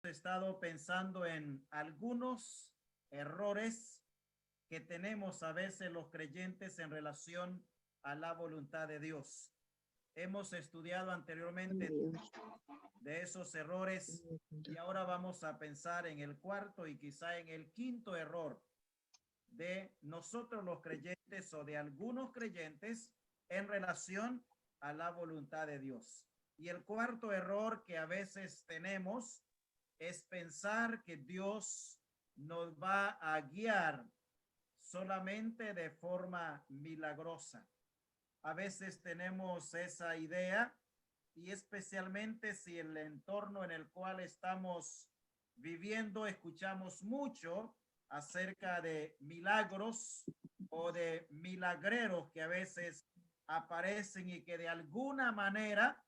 He estado pensando en algunos errores que tenemos a veces los creyentes en relación a la voluntad de Dios. Hemos estudiado anteriormente de esos errores y ahora vamos a pensar en el cuarto y quizá en el quinto error de nosotros los creyentes o de algunos creyentes en relación a la voluntad de Dios. Y el cuarto error que a veces tenemos es pensar que Dios nos va a guiar solamente de forma milagrosa. A veces tenemos esa idea y especialmente si el entorno en el cual estamos viviendo escuchamos mucho acerca de milagros o de milagreros que a veces aparecen y que de alguna manera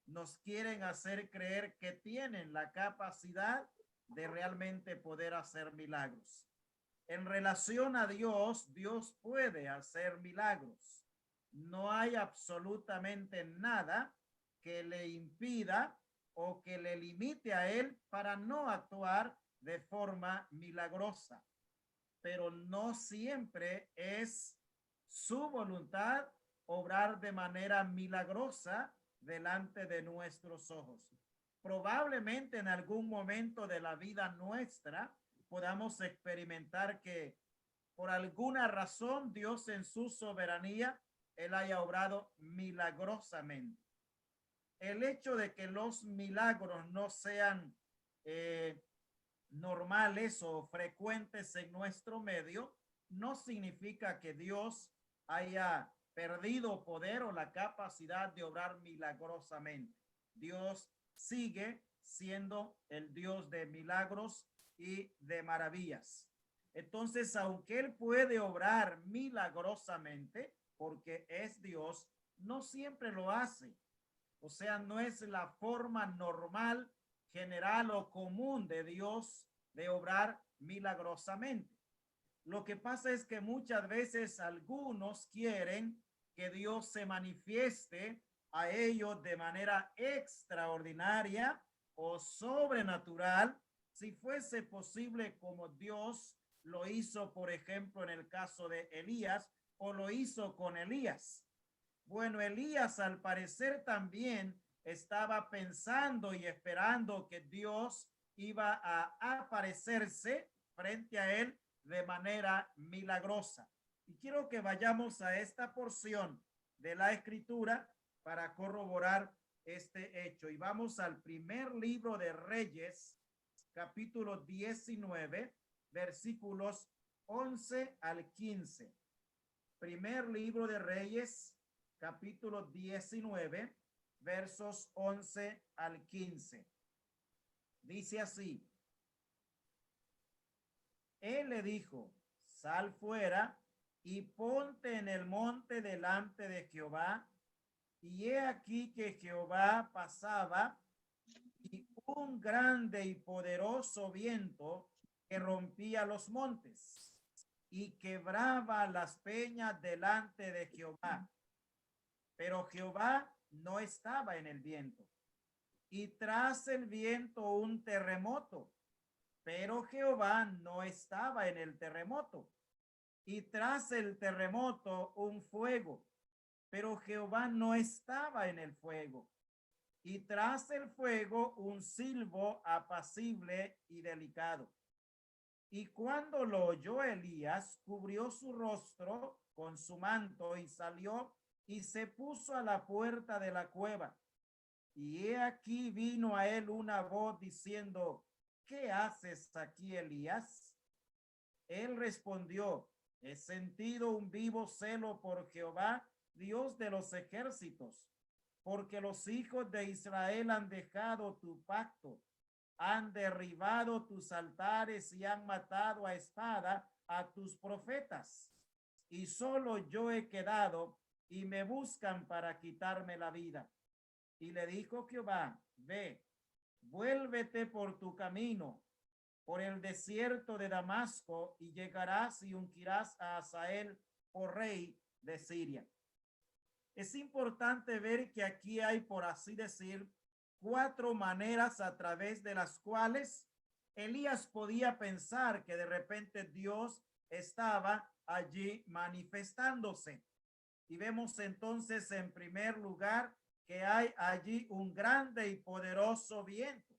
nos quieren hacer creer que tienen la capacidad de realmente poder hacer milagros. En relación a Dios, Dios puede hacer milagros. No hay absolutamente nada que le impida o que le limite a él para no actuar de forma milagrosa. Pero no siempre es su voluntad obrar de manera milagrosa delante de nuestros ojos. Probablemente en algún momento de la vida nuestra podamos experimentar que por alguna razón Dios en su soberanía, él haya obrado milagrosamente. El hecho de que los milagros no sean normales o frecuentes en nuestro medio, no significa que Dios haya perdido poder o la capacidad de obrar milagrosamente. Dios sigue siendo el Dios de milagros y de maravillas. Entonces, aunque Él puede obrar milagrosamente, porque es Dios, no siempre lo hace. O sea, no es la forma normal, general o común de Dios de obrar milagrosamente. Lo que pasa es que muchas veces algunos quieren que Dios se manifieste a ellos de manera extraordinaria o sobrenatural, si fuese posible como Dios lo hizo, por ejemplo, en el caso de Elías o lo hizo con Elías. Bueno, Elías al parecer también estaba pensando y esperando que Dios iba a aparecerse frente a él de manera milagrosa. Y quiero que vayamos a esta porción de la escritura para corroborar este hecho. Y vamos al primer libro de Reyes, capítulo 19, versículos 11 al 15. Primer libro de Reyes, capítulo 19, versos 11 al 15. Dice así: Él le dijo, sal fuera y ponte en el monte delante de Jehová. Y he aquí que Jehová pasaba y un grande y poderoso viento que rompía los montes y quebraba las peñas delante de Jehová. Pero Jehová no estaba en el viento. Y tras el viento un terremoto, pero Jehová no estaba en el terremoto. Y tras el terremoto un fuego, pero Jehová no estaba en el fuego. Y tras el fuego un silbo apacible y delicado. Y cuando lo oyó Elías, cubrió su rostro con su manto y salió y se puso a la puerta de la cueva. Y he aquí vino a él una voz diciendo, ¿qué haces aquí, Elías? Él respondió, he sentido un vivo celo por Jehová, Dios de los ejércitos, porque los hijos de Israel han dejado tu pacto, han derribado tus altares y han matado a espada a tus profetas. Y solo yo he quedado y me buscan para quitarme la vida. Y le dijo Jehová, ve, vuélvete por tu camino, por el desierto de Damasco, y llegarás y ungirás a Hazael por rey de Siria. Es importante ver que aquí hay, por así decir, 4 maneras a través de las cuales Elías podía pensar que de repente Dios estaba allí manifestándose. Y vemos entonces en primer lugar que hay allí un grande y poderoso viento.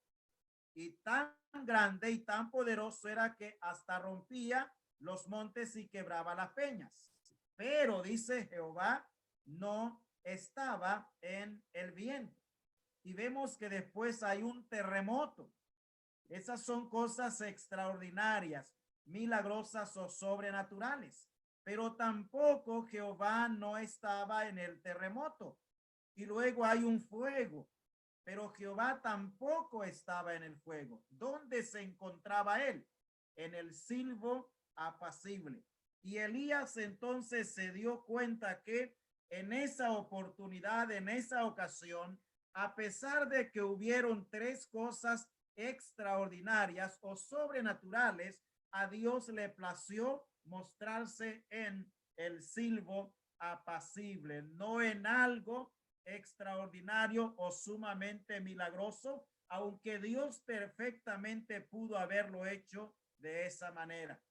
Y tan grande y tan poderoso era que hasta rompía los montes y quebraba las peñas. Pero dice Jehová, no estaba en el viento. Y vemos que después hay un terremoto. Esas son cosas extraordinarias, milagrosas o sobrenaturales. Pero tampoco Jehová no estaba en el terremoto. Y luego hay un fuego, pero Jehová tampoco estaba en el fuego. ¿Dónde se encontraba él? En el silbo apacible. Y Elías entonces se dio cuenta que en esa oportunidad, en esa ocasión, a pesar de que hubieron 3 cosas extraordinarias o sobrenaturales, a Dios le plació mostrarse en el silbo apacible, no en algo extraordinario o sumamente milagroso, aunque Dios perfectamente pudo haberlo hecho de esa manera.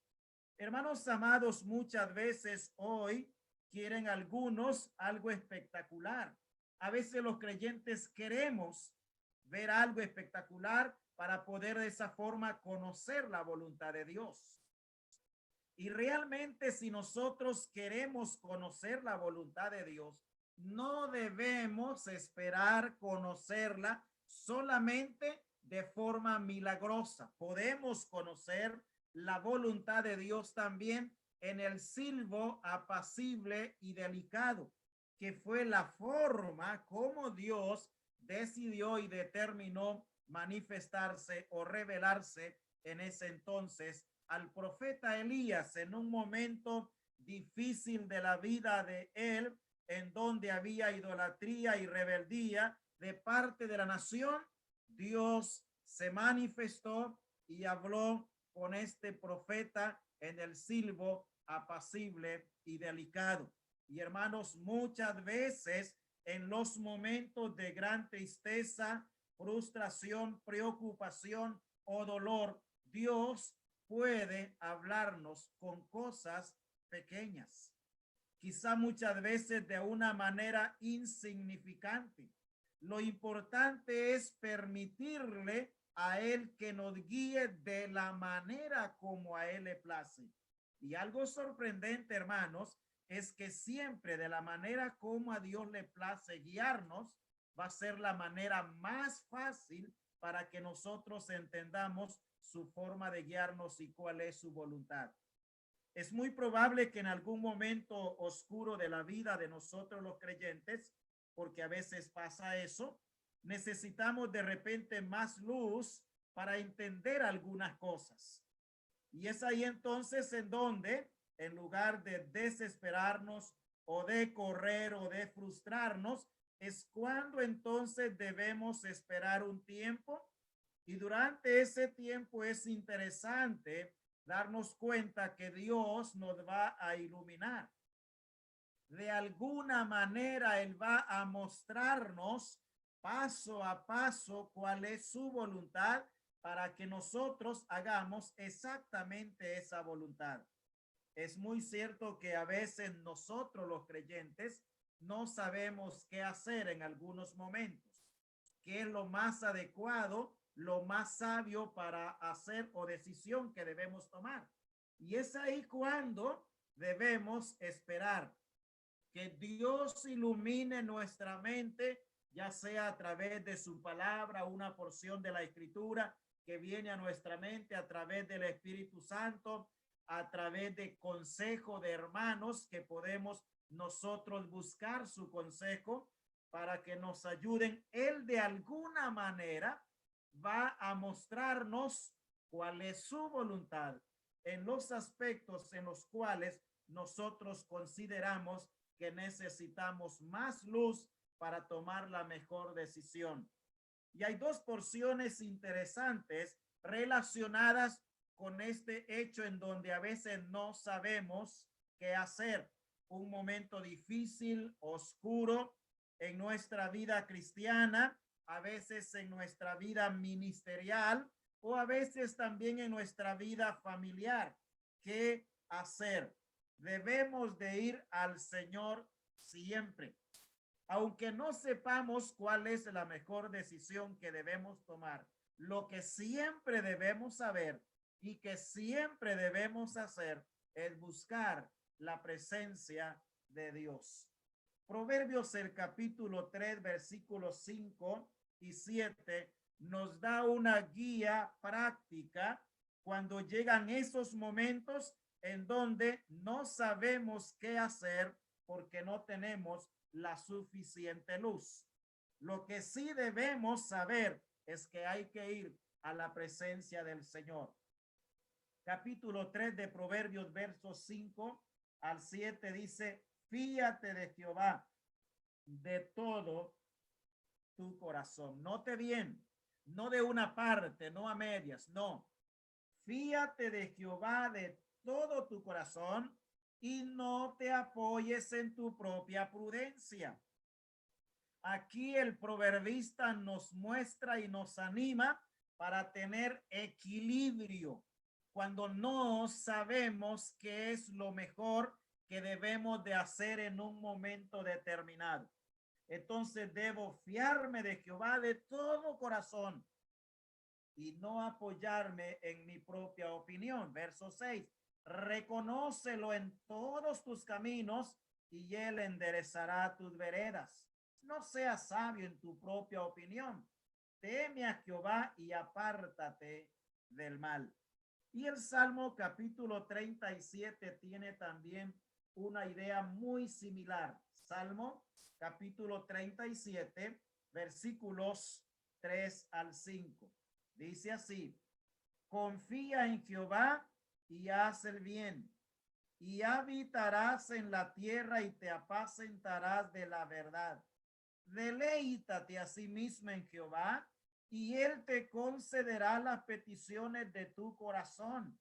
Hermanos amados, muchas veces hoy quieren algunos algo espectacular. A veces los creyentes queremos ver algo espectacular para poder de esa forma conocer la voluntad de Dios. Y realmente si nosotros queremos conocer la voluntad de Dios, no debemos esperar conocerla solamente de forma milagrosa. Podemos conocer la voluntad de Dios también en el silbo apacible y delicado, que fue la forma como Dios decidió y determinó manifestarse o revelarse en ese entonces al profeta Elías en un momento difícil de la vida de él, en donde había idolatría y rebeldía de parte de la nación. Dios se manifestó y habló con este profeta en el silbo apacible y delicado. Y hermanos, muchas veces en los momentos de gran tristeza, frustración, preocupación o dolor, Dios puede hablarnos con cosas pequeñas, quizá muchas veces de una manera insignificante. Lo importante es permitirle a él que nos guíe de la manera como a él le place. Y algo sorprendente, hermanos, es que siempre de la manera como a Dios le place guiarnos, va a ser la manera más fácil para que nosotros entendamos su forma de guiarnos y cuál es su voluntad. Es muy probable que en algún momento oscuro de la vida de nosotros los creyentes, porque a veces pasa eso, necesitamos de repente más luz para entender algunas cosas. Y es ahí entonces en donde, en lugar de desesperarnos o de correr o de frustrarnos, es cuando entonces debemos esperar un tiempo, y durante ese tiempo es interesante darnos cuenta que Dios nos va a iluminar. De alguna manera Él va a mostrarnos paso a paso cuál es su voluntad para que nosotros hagamos exactamente esa voluntad. Es muy cierto que a veces nosotros los creyentes no sabemos qué hacer en algunos momentos, qué es lo más adecuado, lo más sabio para hacer o decisión que debemos tomar. Y es ahí cuando debemos esperar que Dios ilumine nuestra mente, ya sea a través de su palabra, una porción de la escritura que viene a nuestra mente a través del Espíritu Santo, a través de consejo de hermanos que podemos nosotros buscar su consejo para que nos ayuden. Él de alguna manera va a mostrarnos cuál es su voluntad en los aspectos en los cuales nosotros consideramos que necesitamos más luz para tomar la mejor decisión. Y hay 2 porciones interesantes relacionadas con este hecho en donde a veces no sabemos qué hacer. Un momento difícil, oscuro en nuestra vida cristiana, a veces en nuestra vida ministerial o a veces también en nuestra vida familiar. ¿Qué hacer? Debemos de ir al Señor siempre, aunque no sepamos cuál es la mejor decisión que debemos tomar. Lo que siempre debemos saber y que siempre debemos hacer es buscar la presencia de Dios. Proverbios, el capítulo 3, versículos 5 y 7 nos da una guía práctica cuando llegan esos momentos en donde no sabemos qué hacer porque no tenemos la suficiente luz. Lo que sí debemos saber es que hay que ir a la presencia del Señor. Capítulo 3 de Proverbios, versos 5 al 7 dice: fíate de Jehová de todo tu corazón. Note bien, no de una parte, no a medias, no. Fíate de Jehová de todo tu corazón y no te apoyes en tu propia prudencia. Aquí el proverbista nos muestra y nos anima para tener equilibrio cuando no sabemos qué es lo mejor que debemos de hacer en un momento determinado. Entonces debo fiarme de Jehová de todo corazón y no apoyarme en mi propia opinión. Verso 6. Reconócelo en todos tus caminos y él enderezará tus veredas. No seas sabio en tu propia opinión. Teme a Jehová y apártate del mal. Y el Salmo capítulo 37 tiene también una idea muy similar. Salmo capítulo 37, versículos 3 al 5. Dice así: confía en Jehová y haz el bien, y habitarás en la tierra y te apacentarás de la verdad. Deleítate a sí mismo en Jehová y él te concederá las peticiones de tu corazón.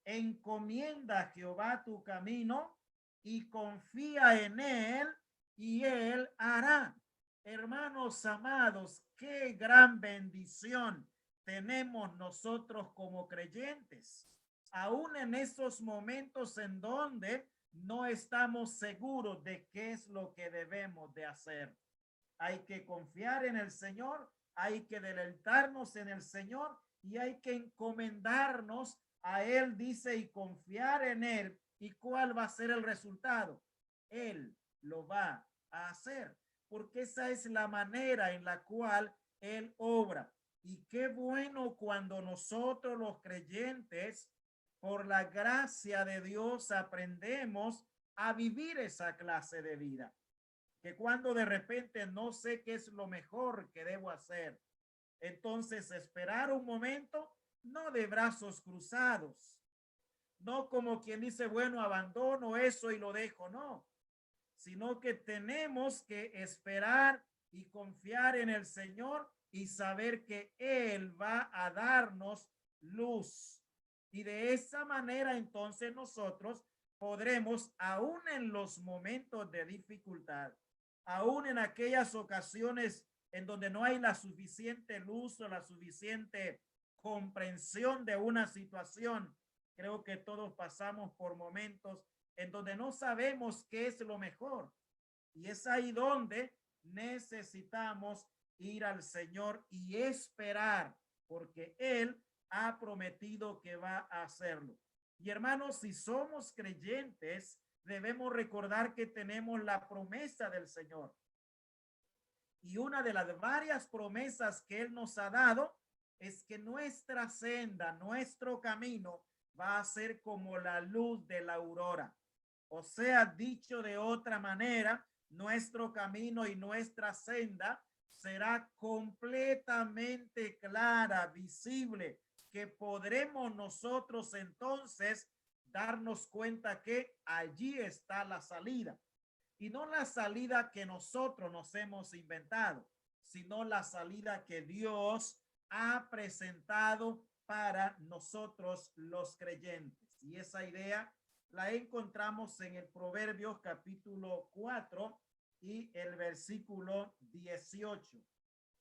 Encomienda a Jehová tu camino y confía en él y él hará. Hermanos amados, qué gran bendición tenemos nosotros como creyentes, aún en esos momentos en donde no estamos seguros de qué es lo que debemos de hacer. Hay que confiar en el Señor, hay que deleitarnos en el Señor y hay que encomendarnos a Él, dice, y confiar en Él. ¿Y cuál va a ser el resultado? Él lo va a hacer, porque esa es la manera en la cual Él obra. Y qué bueno cuando nosotros los creyentes, por la gracia de Dios, aprendemos a vivir esa clase de vida. Que cuando de repente no sé qué es lo mejor que debo hacer, entonces esperar un momento, no de brazos cruzados, no como quien dice, bueno, abandono eso y lo dejo, no, sino que tenemos que esperar y confiar en el Señor y saber que Él va a darnos luz. Y de esa manera entonces nosotros podremos, aún en los momentos de dificultad, aún en aquellas ocasiones en donde no hay la suficiente luz o la suficiente comprensión de una situación, creo que todos pasamos por momentos en donde no sabemos qué es lo mejor. Y es ahí donde necesitamos ir al Señor y esperar, porque Él ha prometido que va a hacerlo. Y hermanos, si somos creyentes, debemos recordar que tenemos la promesa del Señor. Y una de las varias promesas que Él nos ha dado es que nuestra senda, nuestro camino, va a ser como la luz de la aurora. O sea, dicho de otra manera, nuestro camino y nuestra senda será completamente clara, visible, que podremos nosotros entonces darnos cuenta que allí está la salida. Y no la salida que nosotros nos hemos inventado, sino la salida que Dios ha presentado para nosotros los creyentes. Y esa idea la encontramos en el Proverbios capítulo 4 y el versículo 18.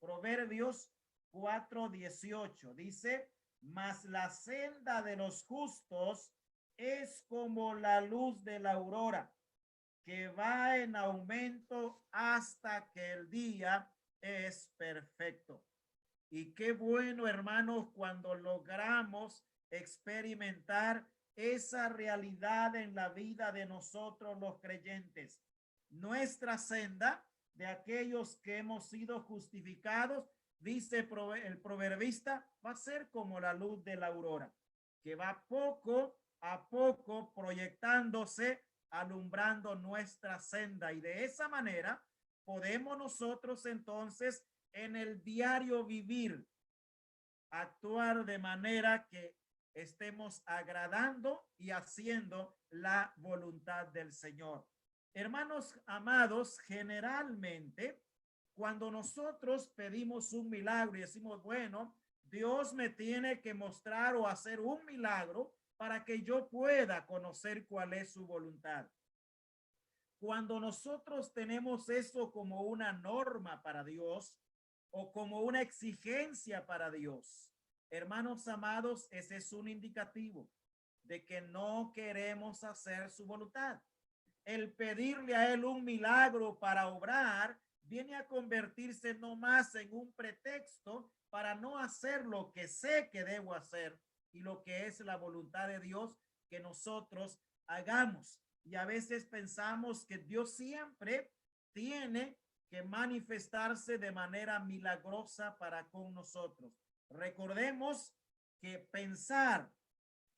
Proverbios 4:18 dice, mas la senda de los justos es como la luz de la aurora, que va en aumento hasta que el día es perfecto. Y qué bueno, hermanos, cuando logramos experimentar esa realidad en la vida de nosotros los creyentes. Nuestra senda de aquellos que hemos sido justificados, dice el proverbista, va a ser como la luz de la aurora, que va poco a poco proyectándose, alumbrando nuestra senda. Y de esa manera podemos nosotros entonces en el diario vivir actuar de manera que estemos agradando y haciendo la voluntad del Señor. Hermanos amados, generalmente cuando nosotros pedimos un milagro y decimos, bueno, Dios me tiene que mostrar o hacer un milagro para que yo pueda conocer cuál es su voluntad. Cuando nosotros tenemos eso como una norma para Dios o como una exigencia para Dios, hermanos amados, ese es un indicativo de que no queremos hacer su voluntad. El pedirle a él un milagro para obrar viene a convertirse no más en un pretexto para no hacer lo que sé que debo hacer y lo que es la voluntad de Dios que nosotros hagamos. Y a veces pensamos que Dios siempre tiene que manifestarse de manera milagrosa para con nosotros. Recordemos que pensar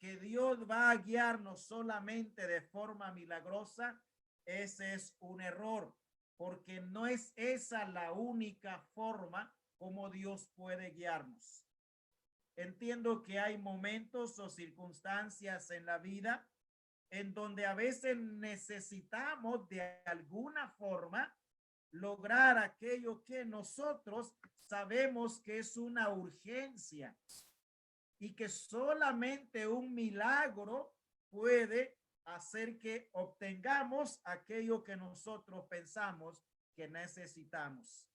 que Dios va a guiarnos solamente de forma milagrosa, ese es un error, porque no es esa la única forma como Dios puede guiarnos. Entiendo que hay momentos o circunstancias en la vida en donde a veces necesitamos de alguna forma lograr aquello que nosotros sabemos que es una urgencia y que solamente un milagro puede hacer que obtengamos aquello que nosotros pensamos que necesitamos.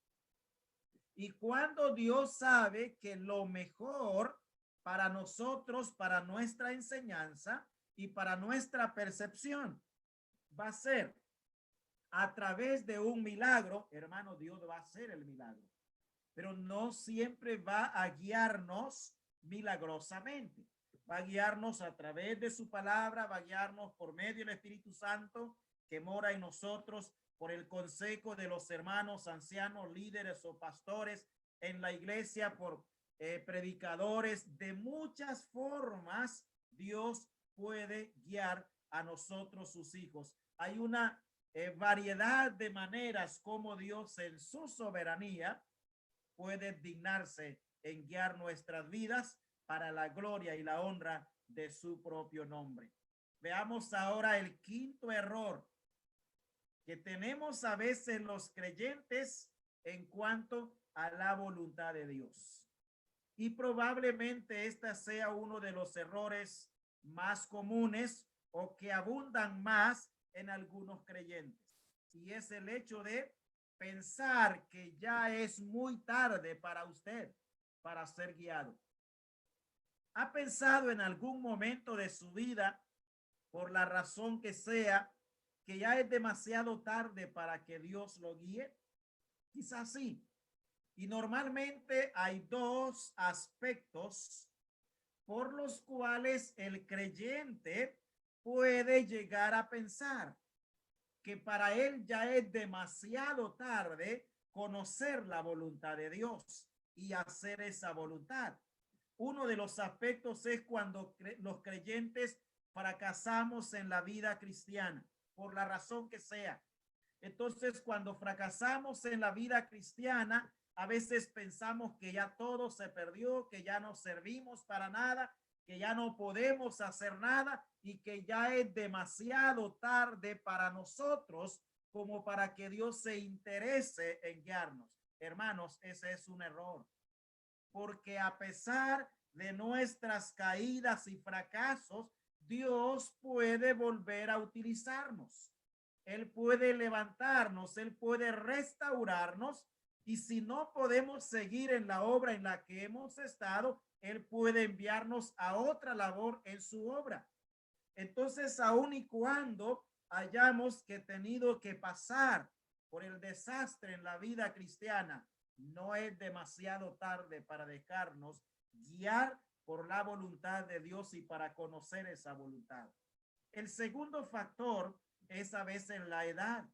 Y cuando Dios sabe que lo mejor para nosotros, para nuestra enseñanza y para nuestra percepción va a ser a través de un milagro, hermano, Dios va a hacer el milagro, pero no siempre va a guiarnos milagrosamente. Va a guiarnos a través de su palabra, va a guiarnos por medio del Espíritu Santo que mora en nosotros, por el consejo de los hermanos ancianos, líderes o pastores en la iglesia, por predicadores. De muchas formas Dios puede guiar a nosotros, sus hijos. Hay una variedad de maneras como Dios en su soberanía puede dignarse en guiar nuestras vidas para la gloria y la honra de su propio nombre. Veamos ahora el quinto error que tenemos a veces los creyentes en cuanto a la voluntad de Dios. Y probablemente este sea uno de los errores más comunes o que abundan más en algunos creyentes. Y es el hecho de pensar que ya es muy tarde para usted para ser guiado. ¿Ha pensado en algún momento de su vida, por la razón que sea, que ya es demasiado tarde para que Dios lo guíe? Quizás sí. Y normalmente hay dos aspectos por los cuales el creyente puede llegar a pensar que para él ya es demasiado tarde conocer la voluntad de Dios y hacer esa voluntad. Uno de los aspectos es cuando los creyentes fracasamos en la vida cristiana, por la razón que sea. Entonces, cuando fracasamos en la vida cristiana, a veces pensamos que ya todo se perdió, que ya no servimos para nada, que ya no podemos hacer nada y que ya es demasiado tarde para nosotros como para que Dios se interese en guiarnos. Hermanos, ese es un error, porque a pesar de nuestras caídas y fracasos, Dios puede volver a utilizarnos. Él puede levantarnos, Él puede restaurarnos Y si no podemos seguir en la obra en la que hemos estado, Él puede enviarnos a otra labor en su obra. Entonces, aun y cuando hayamos tenido que pasar por el desastre en la vida cristiana, no es demasiado tarde para dejarnos guiar por la voluntad de Dios y para conocer esa voluntad. El segundo factor es a veces la edad.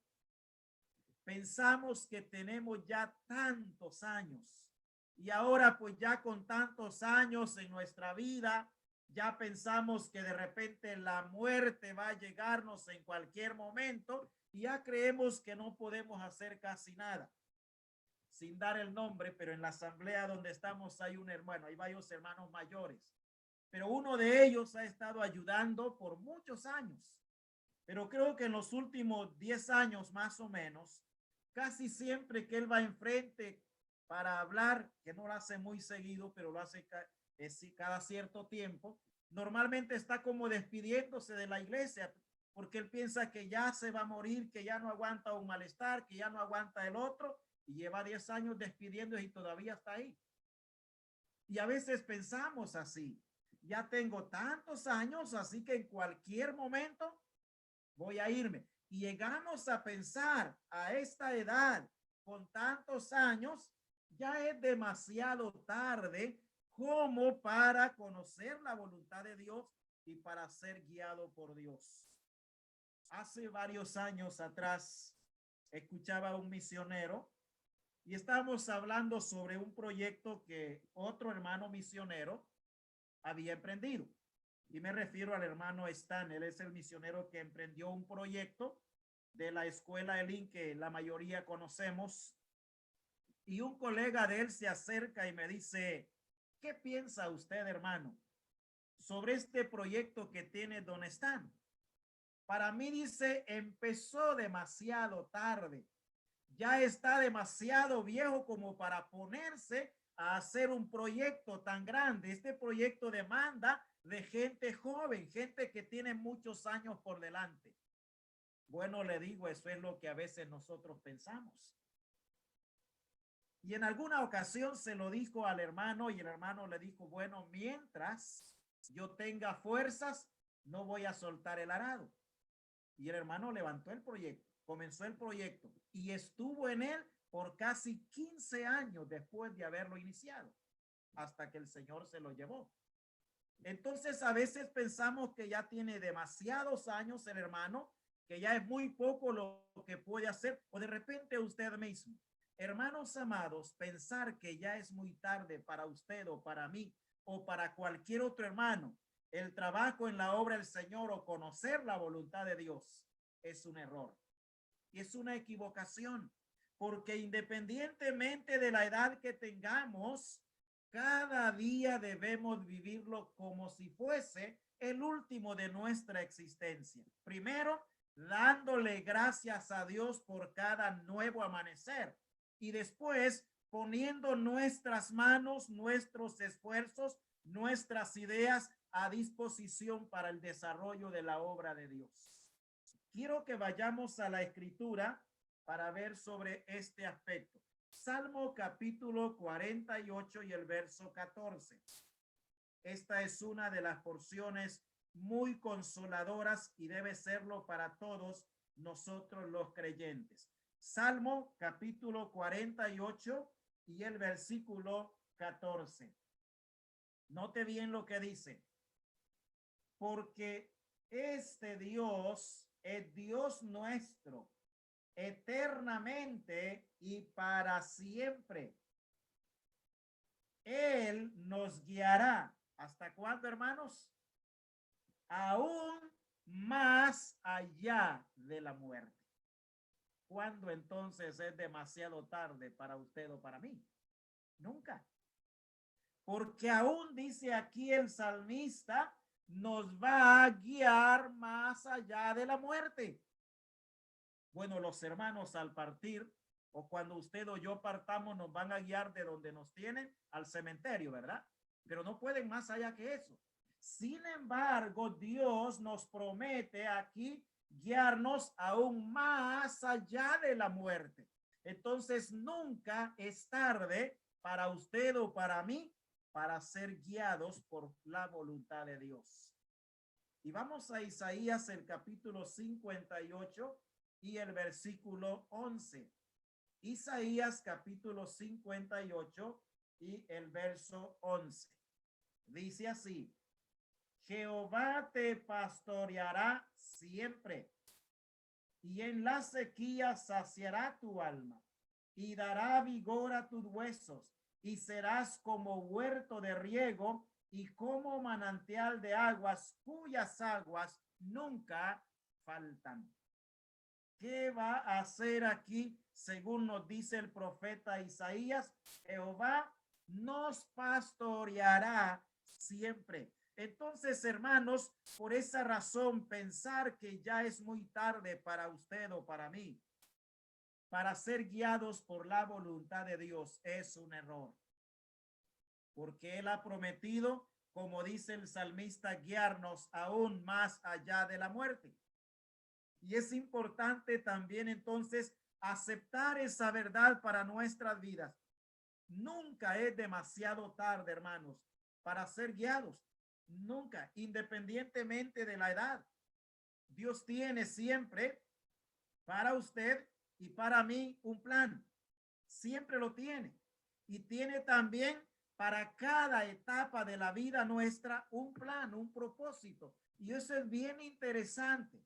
Pensamos que tenemos ya tantos años y ahora pues ya con tantos años en nuestra vida, ya pensamos que de repente la muerte va a llegarnos en cualquier momento y ya creemos que no podemos hacer casi nada. Sin dar el nombre, pero en la asamblea donde estamos hay un hermano, hay varios hermanos mayores, pero uno de ellos ha estado ayudando por muchos años. Pero creo que en los últimos 10 años más o menos, casi siempre que él va enfrente para hablar, que no lo hace muy seguido, pero lo hace cada cierto tiempo, normalmente está como despidiéndose de la iglesia, porque él piensa que ya se va a morir, que ya no aguanta un malestar, que ya no aguanta el otro, y lleva 10 años despidiéndose y todavía está ahí. Y a veces pensamos así, ya tengo tantos años, así que en cualquier momento voy a irme. Y llegamos a pensar a esta edad, con tantos años, ya es demasiado tarde como para conocer la voluntad de Dios y para ser guiado por Dios. Hace varios años atrás, escuchaba a un misionero y estábamos hablando sobre un proyecto que otro hermano misionero había emprendido. Y me refiero al hermano Stan. Él es el misionero que emprendió un proyecto de la escuela Elín que la mayoría conocemos. Y un colega de él se acerca y me dice, ¿qué piensa usted, hermano, sobre este proyecto que tiene don Stan? Para mí, dice, empezó demasiado tarde. Ya está demasiado viejo como para ponerse a hacer un proyecto tan grande. Este proyecto demanda de gente joven, gente que tiene muchos años por delante. Bueno, le digo, eso es lo que a veces nosotros pensamos. Y en alguna ocasión se lo dijo al hermano y el hermano le dijo, bueno, mientras yo tenga fuerzas, no voy a soltar el arado. Y el hermano levantó el proyecto, comenzó el proyecto y estuvo en él por casi 15 años después de haberlo iniciado, hasta que el Señor se lo llevó. Entonces a veces pensamos que ya tiene demasiados años el hermano, que ya es muy poco lo que puede hacer, o de repente usted mismo. Hermanos amados, pensar que ya es muy tarde para usted o para mí o para cualquier otro hermano, el trabajo en la obra del Señor o conocer la voluntad de Dios es un error y es una equivocación, porque independientemente de la edad que tengamos, cada día debemos vivirlo como si fuese el último de nuestra existencia. Primero, dándole gracias a Dios por cada nuevo amanecer y después poniendo nuestras manos, nuestros esfuerzos, nuestras ideas a disposición para el desarrollo de la obra de Dios. Quiero que vayamos a la escritura para ver sobre este aspecto. Salmo capítulo 48 y el verso 14. Esta es una de las porciones muy consoladoras y debe serlo para todos nosotros los creyentes. Salmo capítulo 48 y el versículo 14. Note bien lo que dice. Porque este Dios es Dios nuestro, eternamente y para siempre. Él nos guiará. ¿Hasta cuándo, hermanos? Aún más allá de la muerte. ¿Cuándo entonces es demasiado tarde para usted o para mí? Nunca. Porque aún dice aquí el salmista, nos va a guiar más allá de la muerte. Bueno, los hermanos al partir o cuando usted o yo partamos nos van a guiar de donde nos tienen al cementerio, ¿verdad? Pero no pueden más allá que eso. Sin embargo, Dios nos promete aquí guiarnos aún más allá de la muerte. Entonces nunca es tarde para usted o para mí para ser guiados por la voluntad de Dios. Y vamos a Isaías, el capítulo 58 y el versículo 11. Isaías capítulo 58 y el verso 11. Dice así: Jehová te pastoreará siempre, y en la sequía saciará tu alma, y dará vigor a tus huesos, y serás como huerto de riego, y como manantial de aguas, cuyas aguas nunca faltan. ¿Qué va a hacer aquí? Según nos dice el profeta Isaías, Jehová nos pastoreará siempre. Entonces, hermanos, por esa razón, pensar que ya es muy tarde para usted o para mí, para ser guiados por la voluntad de Dios, es un error. Porque Él ha prometido, como dice el salmista, guiarnos aún más allá de la muerte. Y es importante también entonces aceptar esa verdad para nuestras vidas. Nunca es demasiado tarde, hermanos, para ser guiados. Nunca, independientemente de la edad. Dios tiene siempre para usted y para mí un plan. Siempre lo tiene. Y tiene también para cada etapa de la vida nuestra un plan, un propósito. Y eso es bien interesante,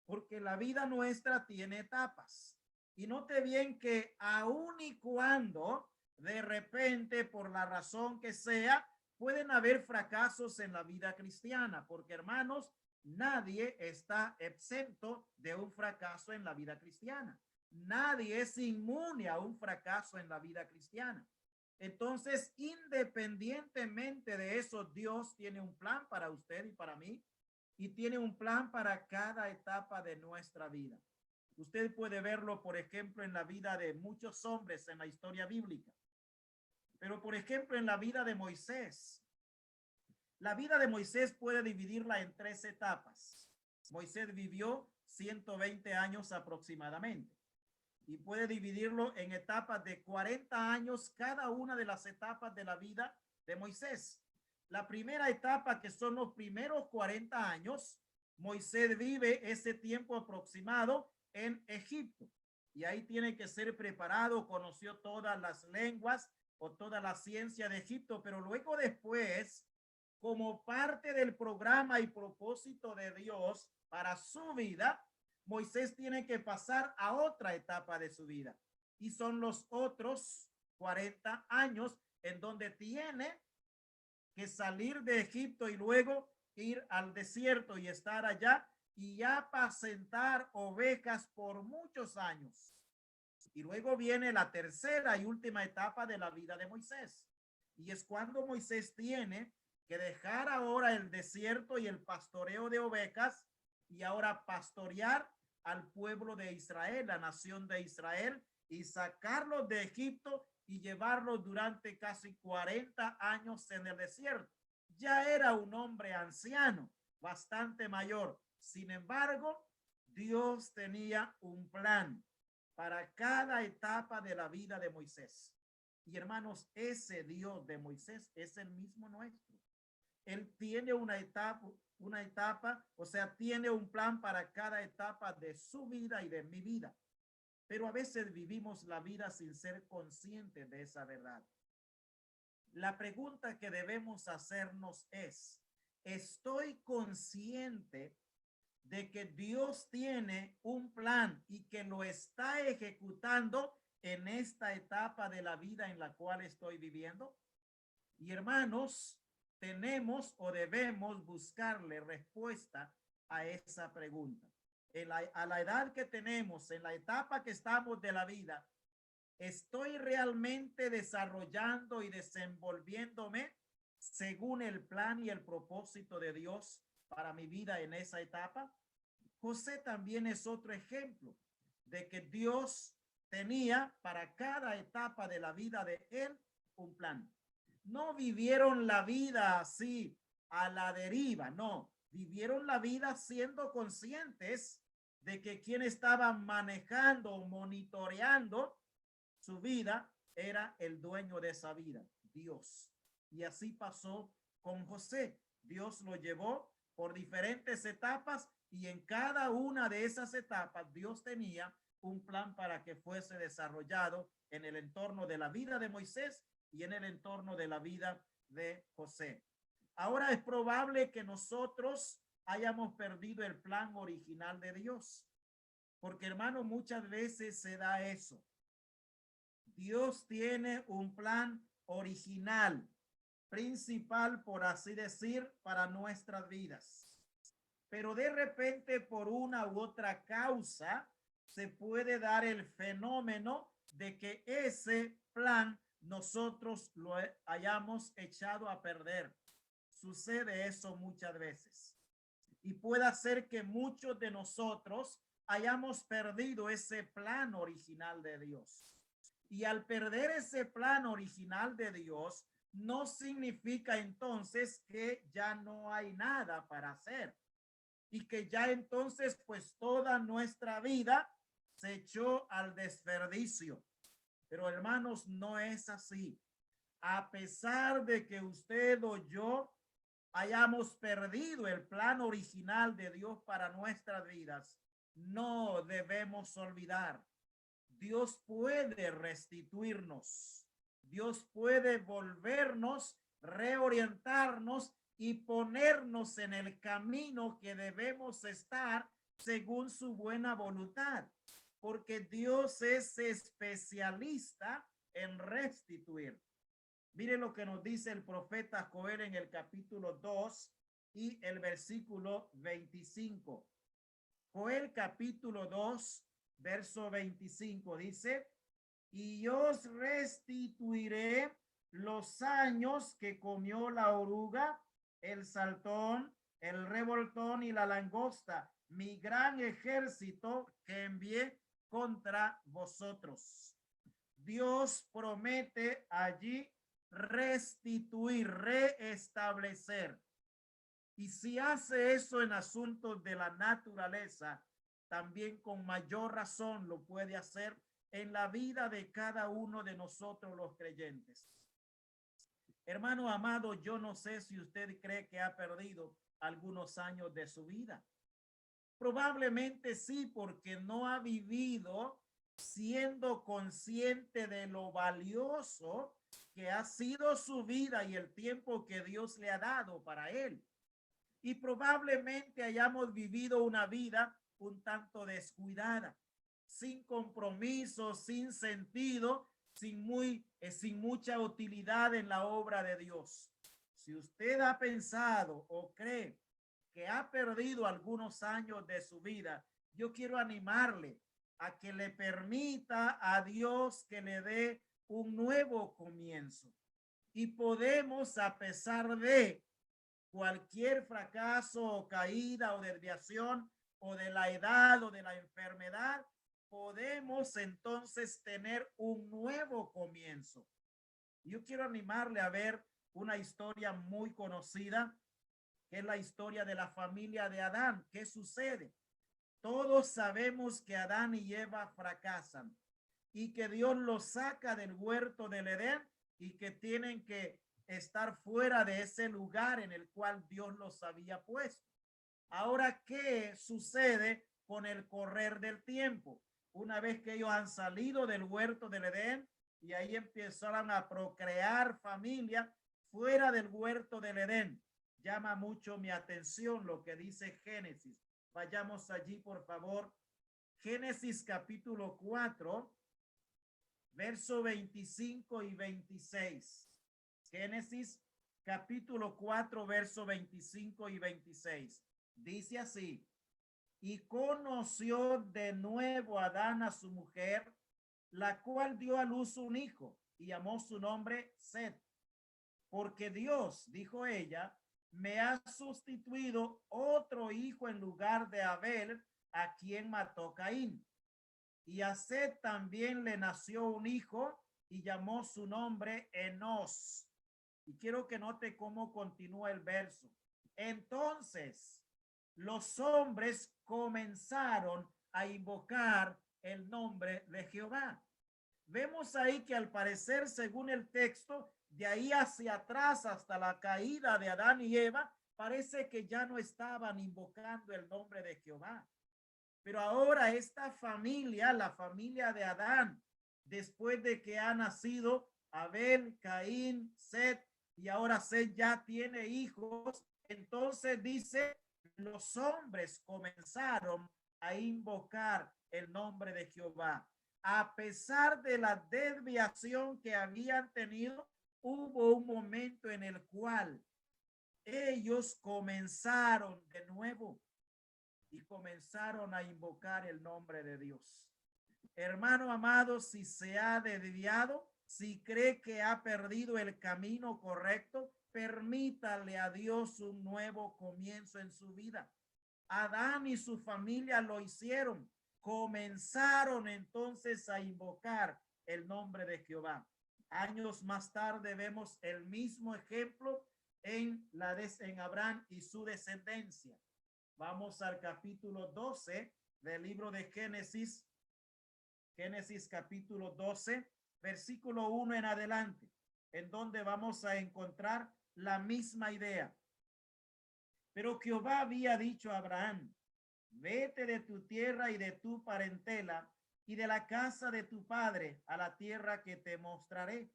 porque la vida nuestra tiene etapas. Y note bien que aun y cuando de repente, por la razón que sea, pueden haber fracasos en la vida cristiana, porque hermanos, nadie está exento de un fracaso en la vida cristiana. Nadie es inmune a un fracaso en la vida cristiana. Entonces, independientemente de eso, Dios tiene un plan para usted y para mí, y tiene un plan para cada etapa de nuestra vida. Usted puede verlo, por ejemplo, en la vida de muchos hombres en la historia bíblica. Pero, por ejemplo, en la vida de Moisés. La vida de Moisés puede dividirla en 3 etapas. Moisés vivió 120 años aproximadamente. Y puede dividirlo en etapas de 40 años, cada una de las etapas de la vida de Moisés. La primera etapa, que son los primeros 40 años, Moisés vive ese tiempo aproximado en Egipto. Y ahí tiene que ser preparado, conoció todas las lenguas o toda la ciencia de Egipto, pero luego después, como parte del programa y propósito de Dios para su vida, Moisés tiene que pasar a otra etapa de su vida. Y son los otros 40 años en donde tiene que salir de Egipto y luego ir al desierto y estar allá y apacentar ovejas por muchos años. Y luego viene la tercera y última etapa de la vida de Moisés. Y es cuando Moisés tiene que dejar ahora el desierto y el pastoreo de ovejas y ahora pastorear al pueblo de Israel, la nación de Israel, y sacarlos de Egipto y llevarlos durante casi 40 años en el desierto. Ya era un hombre anciano, bastante mayor. Sin embargo, Dios tenía un plan para cada etapa de la vida de Moisés. Y hermanos, ese Dios de Moisés es el mismo nuestro. Él tiene una etapa, o sea, tiene un plan para cada etapa de su vida y de mi vida. Pero a veces vivimos la vida sin ser conscientes de esa verdad. La pregunta que debemos hacernos es, ¿estoy consciente de que Dios tiene un plan y que lo está ejecutando en esta etapa de la vida en la cual estoy viviendo? Y hermanos, tenemos o debemos buscarle respuesta a esa pregunta. A la edad que tenemos, en la etapa que estamos de la vida, ¿estoy realmente desarrollando y desenvolviéndome según el plan y el propósito de Dios para mi vida en esa etapa? José también es otro ejemplo de que Dios tenía para cada etapa de la vida de él un plan. No vivieron la vida así a la deriva, no, vivieron la vida siendo conscientes de que quien estaba manejando o monitoreando su vida era el dueño de esa vida, Dios. Y así pasó con José. Dios lo llevó por diferentes etapas y en cada una de esas etapas Dios tenía un plan para que fuese desarrollado en el entorno de la vida de Moisés y en el entorno de la vida de José. Ahora es probable que nosotros hayamos perdido el plan original de Dios, porque hermano, muchas veces se da eso. Dios tiene un plan original, principal, por así decir, para nuestras vidas. Pero de repente, por una u otra causa, se puede dar el fenómeno de que ese plan nosotros lo hayamos echado a perder. Sucede eso muchas veces. Y puede ser que muchos de nosotros hayamos perdido ese plan original de Dios. Y al perder ese plan original de Dios, no significa entonces que ya no hay nada para hacer y que ya entonces pues toda nuestra vida se echó al desperdicio. Pero hermanos, no es así. A pesar de que usted o yo hayamos perdido el plan original de Dios para nuestras vidas, no debemos olvidar. Dios puede restituirnos. Dios puede volvernos, reorientarnos y ponernos en el camino que debemos estar según su buena voluntad, porque Dios es especialista en restituir. Mire lo que nos dice el profeta Joel en el capítulo 2 y el versículo 25. Joel capítulo 2, verso 25 dice, y os restituiré los años que comió la oruga, el saltón, el revoltón y la langosta, mi gran ejército que envié contra vosotros. Dios promete allí restituir, reestablecer. Y si hace eso en asuntos de la naturaleza, también con mayor razón lo puede hacer en la vida de cada uno de nosotros los creyentes. Hermano amado, yo no sé si usted cree que ha perdido algunos años de su vida. Probablemente sí, porque no ha vivido siendo consciente de lo valioso que ha sido su vida y el tiempo que Dios le ha dado para él. Y probablemente hayamos vivido una vida un tanto descuidada, sin compromiso, sin sentido, sin mucha utilidad en la obra de Dios. Si usted ha pensado o cree que ha perdido algunos años de su vida, yo quiero animarle a que le permita a Dios que le dé un nuevo comienzo. Y podemos, a pesar de cualquier fracaso o caída o desviación o de la edad o de la enfermedad, podemos entonces tener un nuevo comienzo. Yo quiero animarle a ver una historia muy conocida, que es la historia de la familia de Adán. ¿Qué sucede? Todos sabemos que Adán y Eva fracasan y que Dios los saca del huerto del Edén y que tienen que estar fuera de ese lugar en el cual Dios los había puesto. Ahora, ¿qué sucede con el correr del tiempo? Una vez que ellos han salido del huerto del Edén y ahí empezaron a procrear familia fuera del huerto del Edén. Llama mucho mi atención lo que dice Génesis. Vayamos allí, por favor. Génesis capítulo 4, verso 25 y 26. Génesis capítulo 4, verso 25 y 26. Dice así: y conoció de nuevo Adán a su mujer, la cual dio a luz un hijo y llamó su nombre Set. Porque Dios, dijo ella, me ha sustituido otro hijo en lugar de Abel, a quien mató Caín. Y a Set también le nació un hijo y llamó su nombre Enos. Y quiero que note cómo continúa el verso. Entonces los hombres comenzaron a invocar el nombre de Jehová. Vemos ahí que al parecer, según el texto, de ahí hacia atrás hasta la caída de Adán y Eva, parece que ya no estaban invocando el nombre de Jehová. Pero ahora esta familia, la familia de Adán, después de que ha nacido Abel, Caín, Set, y ahora Set ya tiene hijos, entonces dice, los hombres comenzaron a invocar el nombre de Jehová. A pesar de la desviación que habían tenido, hubo un momento en el cual ellos comenzaron de nuevo y comenzaron a invocar el nombre de Dios. Hermano amado, si se ha desviado, si cree que ha perdido el camino correcto, permítale a Dios un nuevo comienzo en su vida. Adán y su familia lo hicieron. Comenzaron entonces a invocar el nombre de Jehová. Años más tarde vemos el mismo ejemplo en Abraham y su descendencia. Vamos al capítulo 12 del libro de Génesis. Génesis capítulo 12, versículo 1 en adelante, en donde vamos a encontrar la misma idea. Pero Jehová había dicho a Abraham, vete de tu tierra y de tu parentela y de la casa de tu padre a la tierra que te mostraré,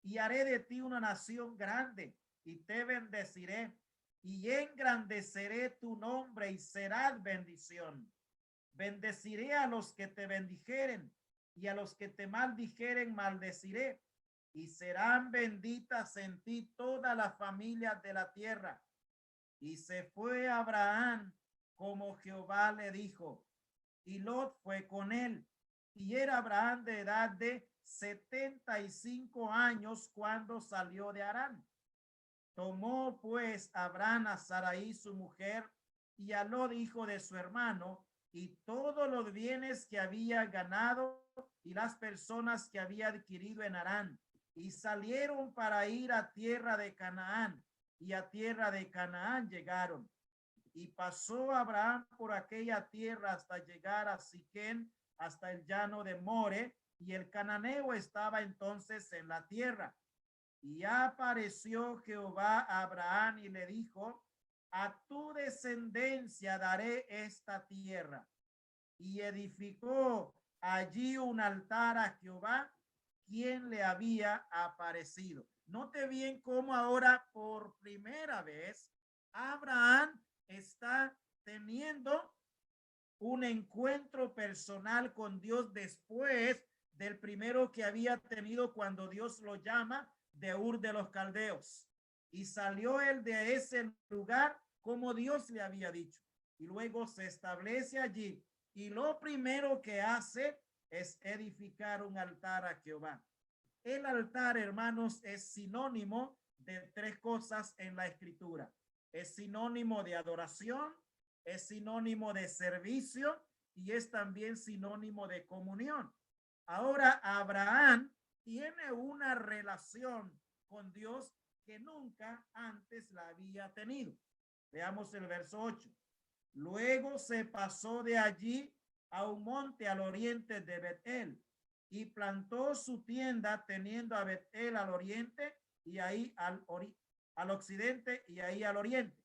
y haré de ti una nación grande y te bendeciré y engrandeceré tu nombre y serás bendición. Bendeciré a los que te bendijeren y a los que te maldijeren maldeciré, y serán benditas en ti todas las familias de la tierra. Y se fue Abraham como Jehová le dijo, y Lot fue con él, y era Abraham de edad de 75 años cuando salió de Harán. Tomó pues Abraham a Sarai su mujer y a Lot hijo de su hermano y todos los bienes que había ganado y las personas que había adquirido en Harán, y salieron para ir a tierra de Canaán, y a tierra de Canaán llegaron. Y pasó Abraham por aquella tierra hasta llegar a Siquén, hasta el llano de More, y el cananeo estaba entonces en la tierra. Y apareció Jehová a Abraham y le dijo, a tu descendencia daré esta tierra. Y edificó allí un altar a Jehová, quien le había aparecido. Note bien cómo ahora por primera vez Abraham está teniendo un encuentro personal con Dios después del primero que había tenido cuando Dios lo llama de Ur de los Caldeos. Y salió él de ese lugar como Dios le había dicho. Y luego se establece allí. Y lo primero que hace es edificar un altar a Jehová. El altar, hermanos, es sinónimo de tres cosas en la escritura. Es sinónimo de adoración, es sinónimo de servicio y es también sinónimo de comunión. Ahora Abraham tiene una relación con Dios que nunca antes la había tenido. Veamos el verso 8. Luego se pasó de allí a un monte al oriente de Betel y plantó su tienda teniendo a Betel al oriente y ahí al occidente y ahí al oriente.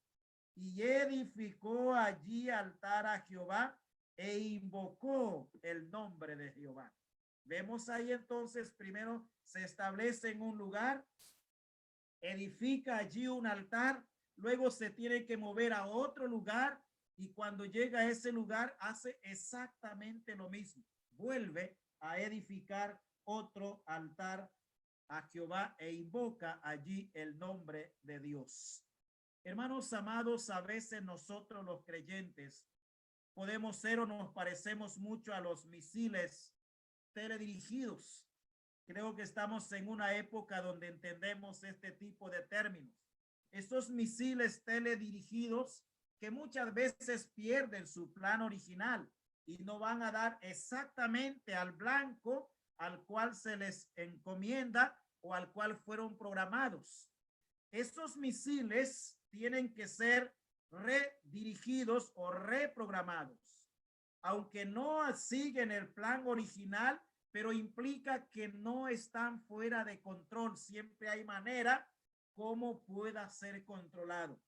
Y edificó allí altar a Jehová e invocó el nombre de Jehová. Vemos ahí entonces, primero se establece en un lugar, edifica allí un altar, luego se tiene que mover a otro lugar y cuando llega a ese lugar hace exactamente lo mismo. Vuelve a edificar otro altar a Jehová e invoca allí el nombre de Dios. Hermanos amados, a veces nosotros los creyentes podemos ser o nos parecemos mucho a los misiles teledirigidos. Creo que estamos en una época donde entendemos este tipo de términos. Estos misiles teledirigidos que muchas veces pierden su plan original y no van a dar exactamente al blanco al cual se les encomienda o al cual fueron programados. Estos misiles tienen que ser redirigidos o reprogramados. Aunque no siguen el plan original, pero implica que no están fuera de control. Siempre hay manera como pueda ser controlado.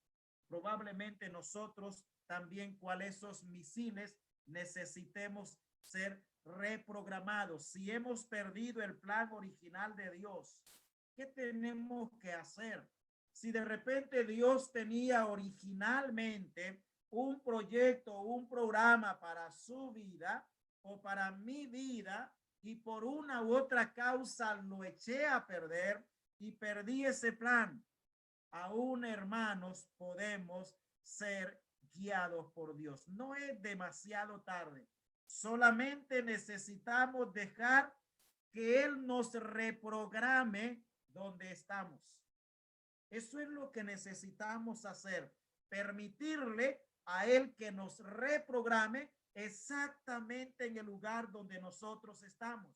Probablemente nosotros también, cual esos misiles, necesitemos ser reprogramados. Si hemos perdido el plan original de Dios, ¿qué tenemos que hacer? Si de repente Dios tenía originalmente un proyecto, un programa para su vida o para mi vida, y por una u otra causa lo eché a perder y perdí ese plan, aún, hermanos, podemos ser guiados por Dios. No es demasiado tarde. Solamente necesitamos dejar que Él nos reprograme donde estamos. Eso es lo que necesitamos hacer. Permitirle a Él que nos reprograme exactamente en el lugar donde nosotros estamos.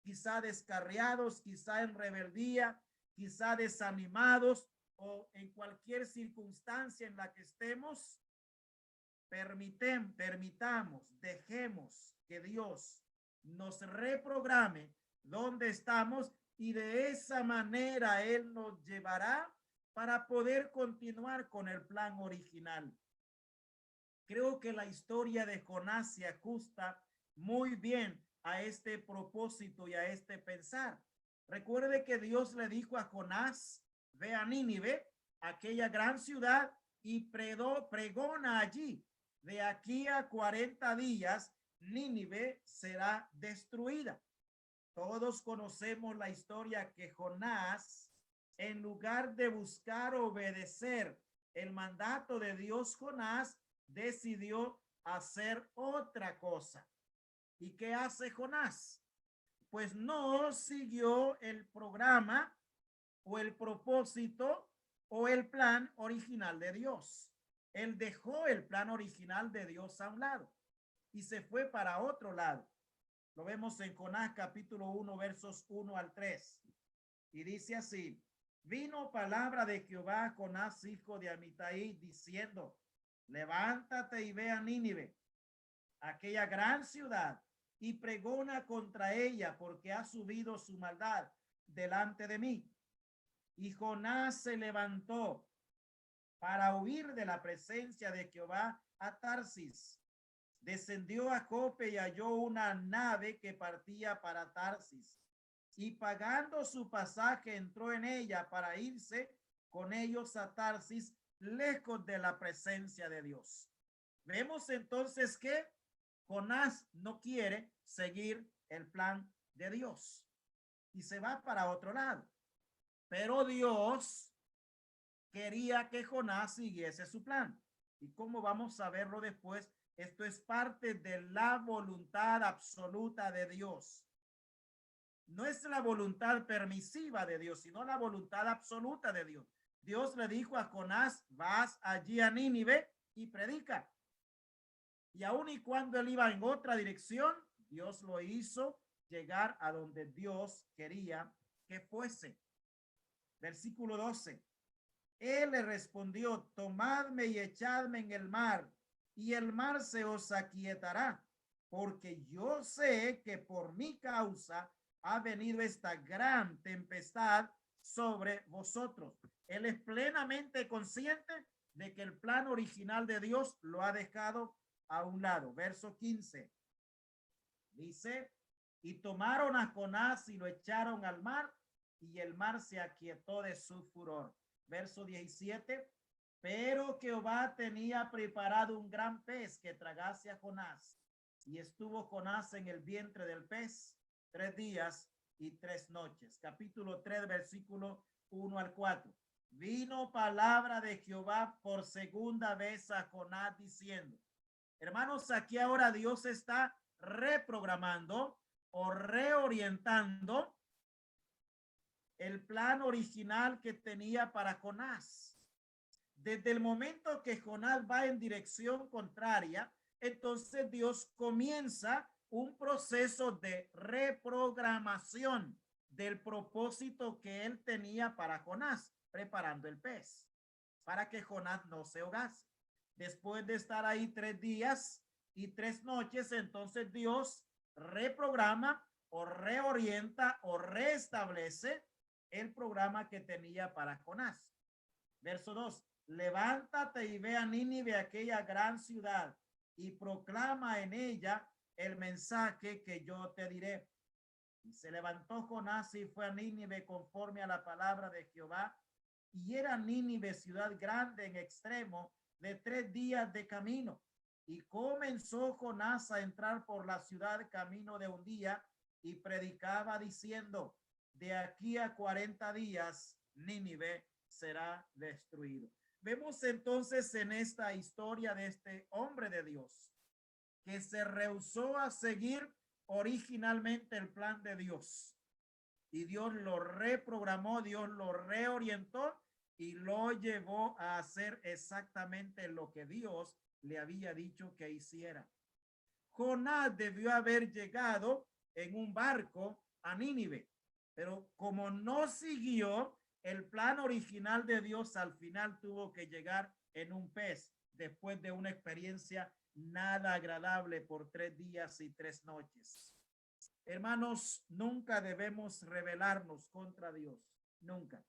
Quizá descarriados, quizá en rebeldía, quizá desanimados o en cualquier circunstancia en la que estemos. Permitamos, dejemos que Dios nos reprograme donde estamos, y de esa manera Él nos llevará para poder continuar con el plan original. Creo que la historia de Jonás se ajusta muy bien a este propósito y a este pensar. Recuerde que Dios le dijo a Jonás: ve a Nínive, aquella gran ciudad, y pregona allí. De aquí a 40 días, Nínive será destruida. Todos conocemos la historia que Jonás, en lugar de buscar obedecer el mandato de Dios, Jonás decidió hacer otra cosa. ¿Y qué hace Jonás? Pues no siguió el programa o el propósito o el plan original de Dios. Él dejó el plan original de Dios a un lado y se fue para otro lado. Lo vemos en Jonás capítulo 1, versos 1 al 3. Y dice así: vino palabra de Jehová a Jonás, hijo de Amitai, diciendo: levántate y ve a Nínive, aquella gran ciudad, y pregona contra ella, porque ha subido su maldad delante de mí. Y Jonás se levantó para huir de la presencia de Jehová a Tarsis. Descendió a Jope y halló una nave que partía para Tarsis, y pagando su pasaje entró en ella para irse con ellos a Tarsis, lejos de la presencia de Dios. Vemos entonces que Jonás no quiere seguir el plan de Dios y se va para otro lado. Pero Dios quería que Jonás siguiese su plan. ¿Y cómo vamos a verlo después? Esto es parte de la voluntad absoluta de Dios. No es la voluntad permisiva de Dios, sino la voluntad absoluta de Dios. Dios le dijo a Jonás: vas allí a Nínive y predica. Y aun y cuando él iba en otra dirección, Dios lo hizo llegar a donde Dios quería que fuese. Versículo 12. Él le respondió: tomadme y echadme en el mar, y el mar se os aquietará, porque yo sé que por mi causa ha venido esta gran tempestad sobre vosotros. Él es plenamente consciente de que el plan original de Dios lo ha dejado a un lado. Verso 15. Dice: y tomaron a Jonás y lo echaron al mar, y el mar se aquietó de su furor. Verso 17. Pero Jehová tenía preparado un gran pez que tragase a Jonás, y estuvo Jonás en el vientre del pez 3 días y 3 noches. Capítulo 3, versículo 1 al 4. Vino palabra de Jehová por segunda vez a Jonás diciendo. Hermanos, aquí ahora Dios está reprogramando o reorientando el plan original que tenía para Jonás. Desde el momento que Jonás va en dirección contraria, entonces Dios comienza un proceso de reprogramación del propósito que él tenía para Jonás, preparando el pez. para que Jonás no se ahogase. Después de estar ahí 3 días y 3 noches, entonces Dios reprograma o reorienta o restablece el programa que tenía para Jonás. Verso 2. Levántate y ve a Nínive, aquella gran ciudad, y proclama en ella el mensaje que yo te diré. Y se levantó Jonás y fue a Nínive conforme a la palabra de Jehová. Y era Nínive ciudad grande en extremo, de 3 días de camino. Y comenzó Jonás a entrar por la ciudad camino de un día y predicaba diciendo: de aquí a 40 días Nínive será destruido. Vemos entonces en esta historia de este hombre de Dios que se rehusó a seguir originalmente el plan de Dios, y Dios lo reprogramó, Dios lo reorientó y lo llevó a hacer exactamente lo que Dios le había dicho que hiciera. Jonás debió haber llegado en un barco a Nínive, pero como no siguió el plan original de Dios, al final tuvo que llegar en un pez después de una experiencia nada agradable por 3 días y 3 noches. Hermanos, nunca debemos rebelarnos contra Dios, nunca.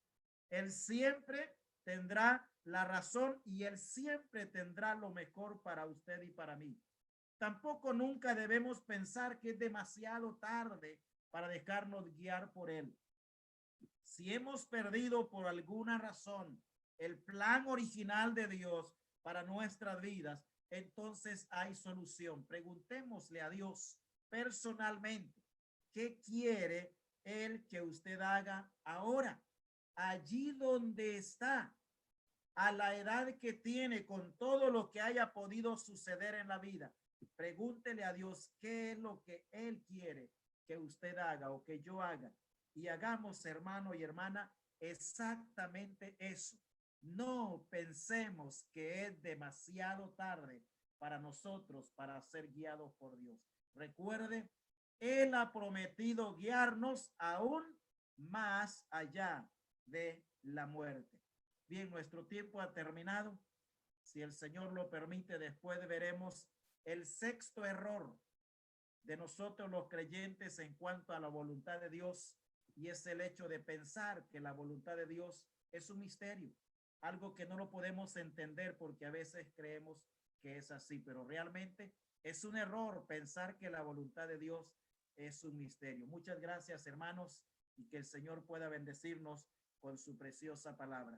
Él siempre tendrá la razón y él siempre tendrá lo mejor para usted y para mí. Tampoco nunca debemos pensar que es demasiado tarde para dejarnos guiar por él. Si hemos perdido por alguna razón el plan original de Dios para nuestras vidas, entonces hay solución. Preguntémosle a Dios personalmente, ¿qué quiere él que usted haga ahora? Allí donde está, a la edad que tiene, con todo lo que haya podido suceder en la vida. Pregúntele a Dios qué es lo que él quiere que usted haga o que yo haga. Y hagamos, hermano y hermana, exactamente eso. No pensemos que es demasiado tarde para nosotros para ser guiados por Dios. Recuerde, él ha prometido guiarnos aún más allá de la muerte. Bien, nuestro tiempo ha terminado. Si el Señor lo permite, después veremos el sexto error de nosotros los creyentes en cuanto a la voluntad de Dios, y es el hecho de pensar que la voluntad de Dios es un misterio, algo que no lo podemos entender porque a veces creemos que es así, pero realmente es un error pensar que la voluntad de Dios es un misterio. Muchas gracias, hermanos, y que el Señor pueda bendecirnos con su preciosa palabra.